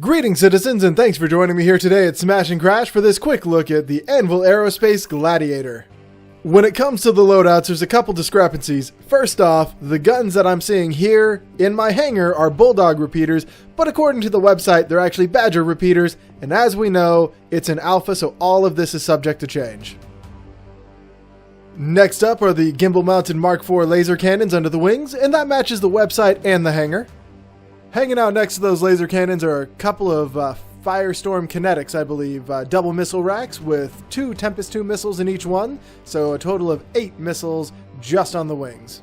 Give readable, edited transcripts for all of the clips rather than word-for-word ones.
Greetings, citizens, and thanks for joining me here today at Smash and Crash for this quick look at the Anvil Gladiator. When it comes to the loadouts, there's a couple discrepancies. First off, the guns that I'm seeing here in my hangar are Bulldog repeaters, but according to the website, they're actually Badger repeaters, and as we know, it's an alpha, so all of this is subject to change. Next up are the gimbal-mounted Mark IV laser cannons under the wings, and that matches the website and the hangar. Hanging out next to those laser cannons are a couple of Firestorm Kinetics, I believe, double missile racks with 2 Tempest 2 missiles in each one, so a total of 8 missiles just on the wings.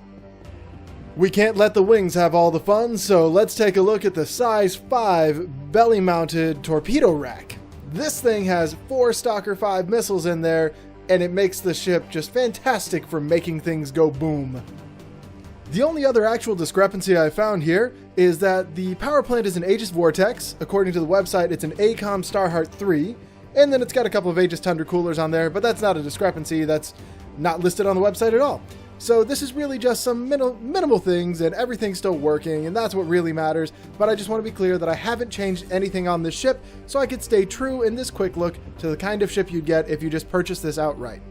We can't let the wings have all the fun, so let's take a look at the size 5 belly-mounted torpedo rack. This thing has 4 Stalker 5 missiles in there, and it makes the ship just fantastic for making things go boom. The only other actual discrepancy I found here is that the power plant is an Aegis Vortex. According to the website, it's an ACOM Starheart 3, and then it's got a couple of Aegis Tundra coolers on there, but that's not a discrepancy. That's not listed on the website at all. So this is really just some minimal things, and everything's still working, and that's what really matters. But I just want to be clear that I haven't changed anything on this ship, so I could stay true in this quick look to the kind of ship you'd get if you just purchased this outright.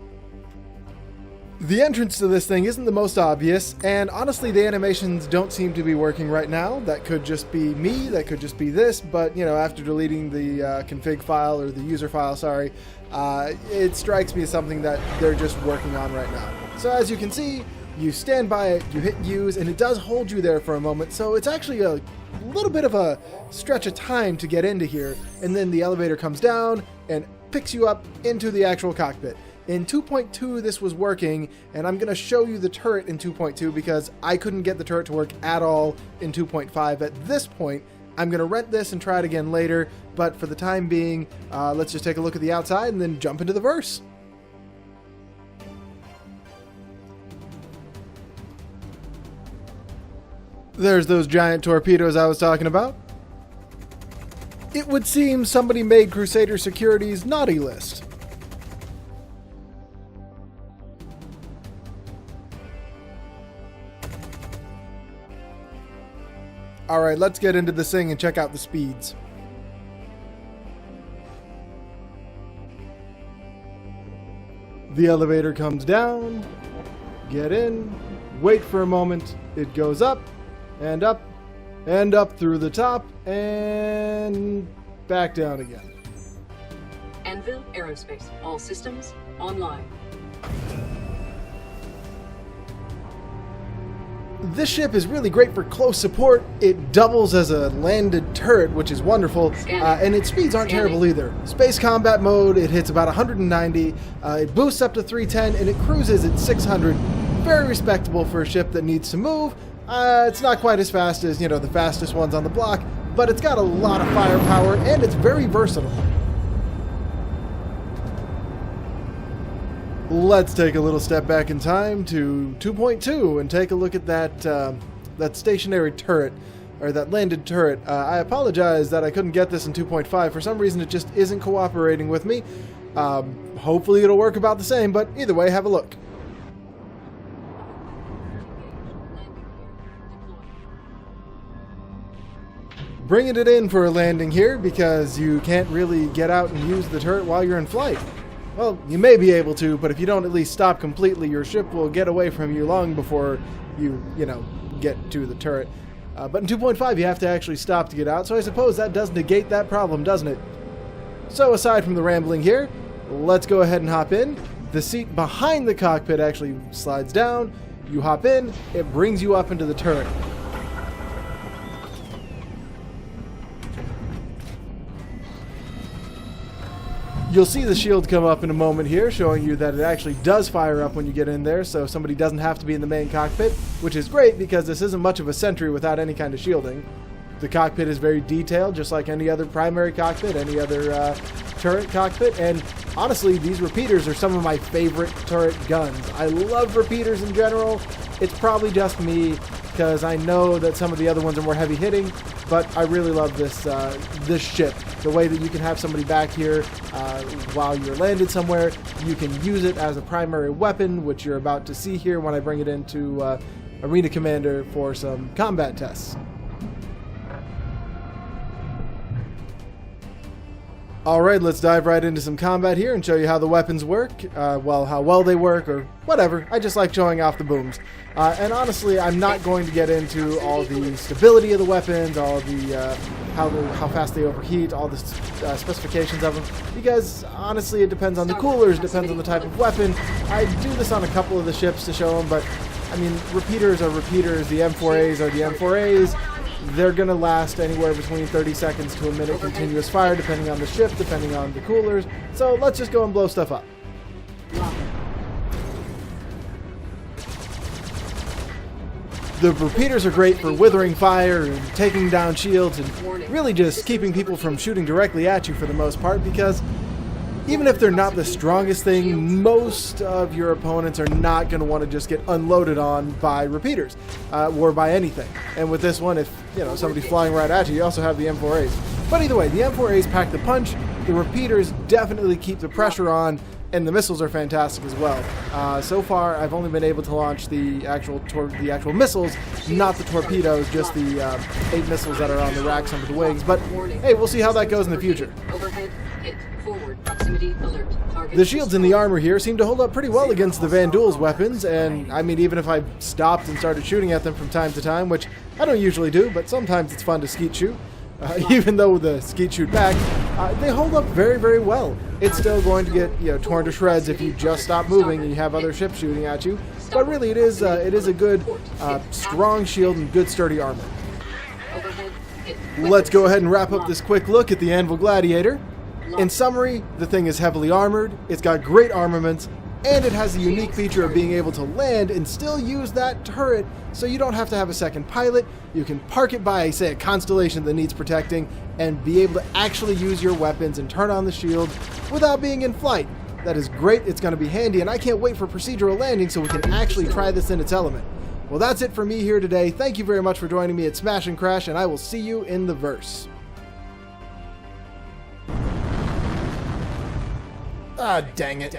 The entrance to this thing isn't the most obvious, and honestly the animations don't seem to be working right now. That could just be me, that could just be this, but you know, after deleting the config file, or the user file, sorry, it strikes me as something that they're just working on right now. So as you can see, you stand by it, you hit use, and it does hold you there for a moment, so it's actually a little bit of a stretch of time to get into here, and then the elevator comes down and picks you up into the actual cockpit. In 2.2 this was working, and I'm going to show you the turret in 2.2 because I couldn't get the turret to work at all in 2.5 at this point. I'm going to rent this and try it again later, but for the time being, let's just take a look at the outside and then jump into the verse. There's those giant torpedoes I was talking about. It would seem somebody made Crusader Security's naughty list. Alright, let's get into this thing and check out the speeds. The elevator comes down, get in, wait for a moment, it goes up, and up, and up through the top, and back down again. Anvil Aerospace, all systems online. This ship is really great for close support. It doubles as a landed turret, which is wonderful, and its speeds aren't terrible either. Space combat mode, it hits about 190, it boosts up to 310, and it cruises at 600. Very respectable for a ship that needs to move. It's not quite as fast as, you know, the fastest ones on the block, but it's got a lot of firepower, and it's very versatile. Let's take a little step back in time to 2.2 and take a look at that stationary turret, or that landed turret. I apologize that I couldn't get this in 2.5. For some reason it just isn't cooperating with me. Hopefully it'll work about the same, but either way, have a look. Bringing it in for a landing here because you can't really get out and use the turret while you're in flight. Well, you may be able to, but if you don't at least stop completely, your ship will get away from you long before you get to the turret. But in 2.5, you have to actually stop to get out, so I suppose that does negate that problem, doesn't it? So aside from the rambling here, let's go ahead and hop in. The seat behind the cockpit actually slides down. You hop in, it brings you up into the turret. You'll see the shield come up in a moment here, showing you that it actually does fire up when you get in there, so somebody doesn't have to be in the main cockpit, which is great because this isn't much of a sentry without any kind of shielding. The cockpit is very detailed, just like any other primary cockpit, any other turret cockpit, and honestly, these repeaters are some of my favorite turret guns. I love repeaters in general. It's probably just me, because I know that some of the other ones are more heavy hitting, but I really love this this ship. The way that you can have somebody back here while you're landed somewhere, you can use it as a primary weapon, which you're about to see here when I bring it into Arena Commander for some combat tests. Alright, let's dive right into some combat here and show you how the weapons work. Well, how well they work, or whatever. I just like showing off the booms. And honestly, I'm not going to get into all the stability of the weapons, all the how fast they overheat, all the specifications of them, because honestly, it depends on the coolers, depends on the type of weapon. I do this on a couple of the ships to show them, but I mean, repeaters are repeaters. The M4As are the M4As. They're going to last anywhere between 30 seconds to a minute continuous fire, depending on the ship, depending on the coolers. So let's just go and blow stuff up. The repeaters are great for withering fire and taking down shields and really just keeping people from shooting directly at you for the most part, because even if they're not the strongest thing, most of your opponents are not going to want to just get unloaded on by repeaters or by anything. And with this one, if somebody's flying right at you, you also have the M4As. But either way, the M4As pack the punch, the repeaters definitely keep the pressure on, and the missiles are fantastic as well. So far, I've only been able to launch the actual missiles, not the torpedoes, just the 8 missiles that are on the racks under the wings. But hey, we'll see how that goes in the future. The shields in the armor here seem to hold up pretty well against the Van Duel's weapons, and I mean, even if I stopped and started shooting at them from time to time, which I don't usually do, but sometimes it's fun to skeet shoot, even though the skeet shoot back, they hold up very, very well. It's still going to get torn to shreds if you just stop moving and you have other ships shooting at you, but really it is a good, strong shield and good sturdy armor. Let's go ahead and wrap up this quick look at the Anvil Gladiator. In summary, the thing is heavily armored, it's got great armaments, and it has the unique feature of being able to land and still use that turret, so you don't have to have a second pilot. You can park it by, say, a constellation that needs protecting, and be able to actually use your weapons and turn on the shield without being in flight. That is great, it's going to be handy, and I can't wait for procedural landing so we can actually try this in its element. Well, that's it for me here today. Thank you very much for joining me at Smash and Crash, and I will see you in the verse. Ah, dang it.